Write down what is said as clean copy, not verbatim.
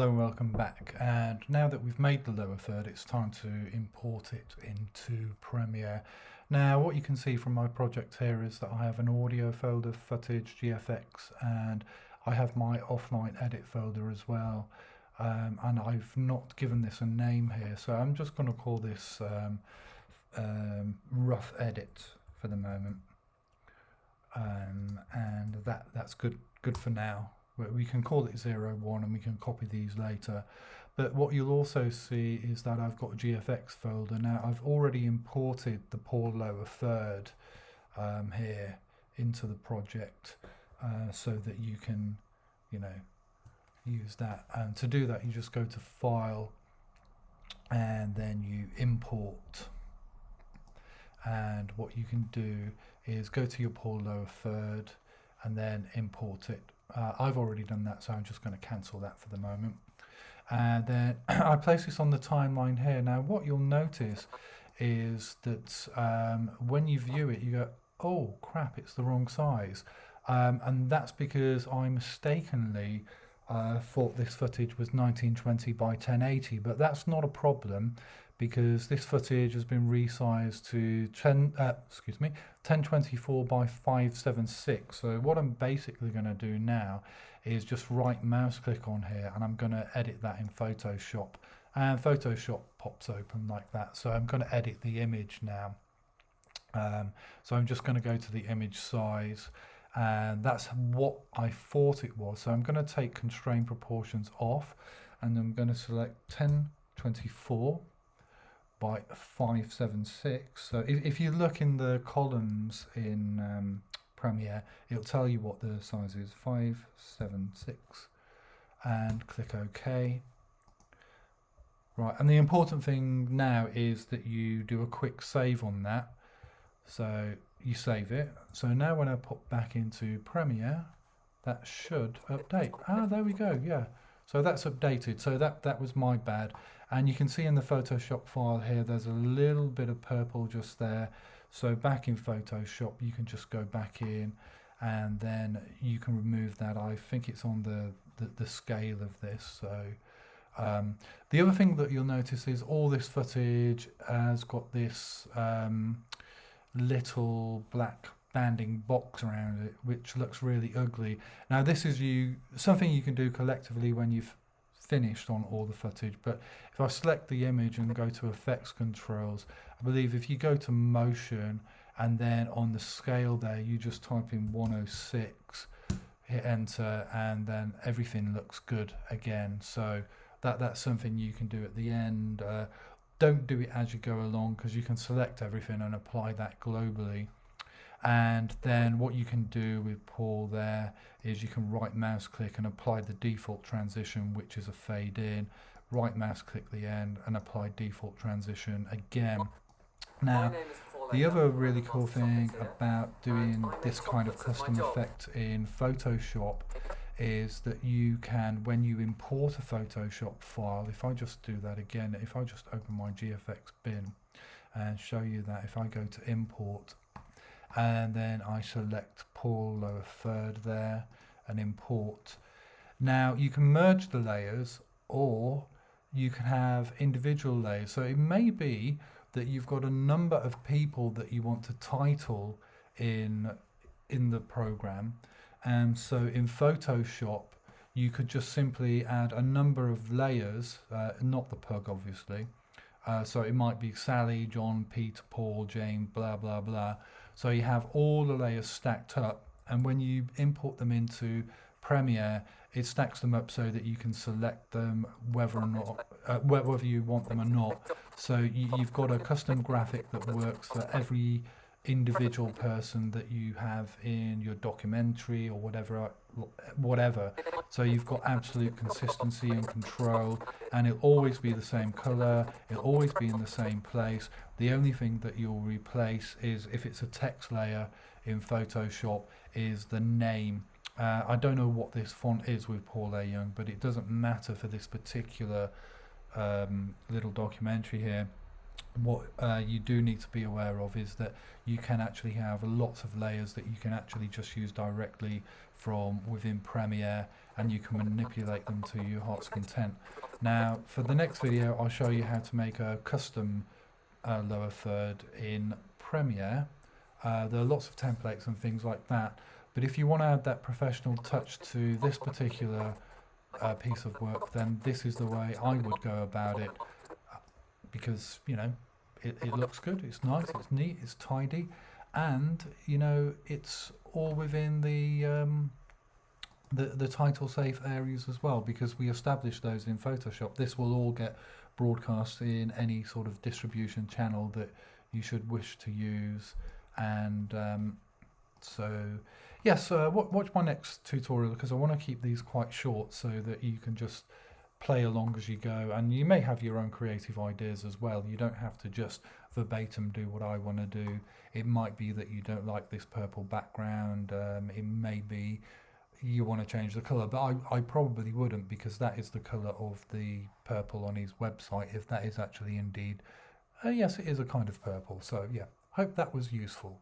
Hello and welcome back, and now that we've made the lower third it's time to import it into Premiere. Now what you can see from my project here is that I have an audio folder, footage, GFX, and I have my offline edit folder as well, and I've not given this a name here, so I'm just going to call this rough edit for the moment, and that's good for now. We can call it 01 and we can copy these later. But what you'll also see is that I've got a GFX folder. Now I've already imported the poor lower third here into the project so that you can, use that. And to do that you just go to File and then you import. And what you can do is go to your poor lower third and then import it. I've already done that, so I'm just going to cancel that for the moment. And then I place this on the timeline here. Now what you'll notice is that when you view it you go, oh crap, it's the wrong size, and that's because I mistakenly thought this footage was 1920 by 1080, but that's not a problem because this footage has been resized to 1024 by 576. So what I'm basically going to do now is just right mouse click on here and I'm going to edit that in Photoshop, and Photoshop pops open like that. So I'm going to edit the image now. So I'm just going to go to the image size, and that's what I thought it was. So I'm going to take constrain proportions off and I'm going to select 1024 by 576. So if you look in the columns in Premiere, it'll tell you what the size is, 576, and click OK. Right, and the important thing now is that you do a quick save on that. So you save it. So now when I pop back into Premiere, that should update. There we go. Yeah, so that's updated. So that was my bad. And you can see in the Photoshop file here there's a little bit of purple just there. So back in Photoshop you can just go back in and then you can remove that. I think it's on the scale of this. So the other thing that you'll notice is all this footage has got this little black banding box around it, which looks really ugly. Now this is something you can do collectively when you've finished on all the footage, but if I select the image and go to effects controls, I believe if you go to motion and then on the scale there you just type in 106, hit enter, and then everything looks good again. So that's something you can do at the end. Don't do it as you go along because you can select everything and apply that globally. And then what you can do with Paul there is you can right mouse click and apply the default transition, which is a fade in, right mouse click the end and apply default transition again. Now the other really cool thing about doing this kind of custom effect in Photoshop is that you can, when you import a Photoshop file, if I just do that again, if I just open my GFX bin and show you that, if I go to import and then I select Paul lower third there and import. Now you can merge the layers or you can have individual layers. So it may be that you've got a number of people that you want to title in the program, and so in Photoshop you could just simply add a number of layers, not the pug obviously. So it might be Sally, John, Peter, Paul, Jane, blah blah blah. So you have all the layers stacked up, and when you import them into Premiere, it stacks them up so that you can select them whether or not whether you want them or not. So you've got a custom graphic that works for every individual person that you have in your documentary or whatever. So you've got absolute consistency and control, and it'll always be the same color, it'll always be in the same place. The only thing that you'll replace is, if it's a text layer in Photoshop, is the name. I don't know what this font is with Paul A. Young, but it doesn't matter for this particular little documentary here. what you do need to be aware of is that you can actually have lots of layers that you can actually just use directly from within Premiere, and you can manipulate them to your heart's content. Now, for the next video, I'll show you how to make a custom lower third in Premiere. There are lots of templates and things like that, but if you want to add that professional touch to this particular piece of work, then this is the way I would go about it, because it looks good, it's nice, it's neat, it's tidy, and it's all within the title safe areas as well, because we established those in Photoshop. This will all get broadcast in any sort of distribution channel that you should wish to use. And so yes, watch my next tutorial, because I want to keep these quite short so that you can just play along as you go, and you may have your own creative ideas as well. You don't have to just verbatim do what I want to do. It might be that you don't like this purple background, it may be you want to change the color, but I probably wouldn't, because that is the color of the purple on his website, if that is actually indeed yes, it is a kind of purple. So yeah, hope that was useful.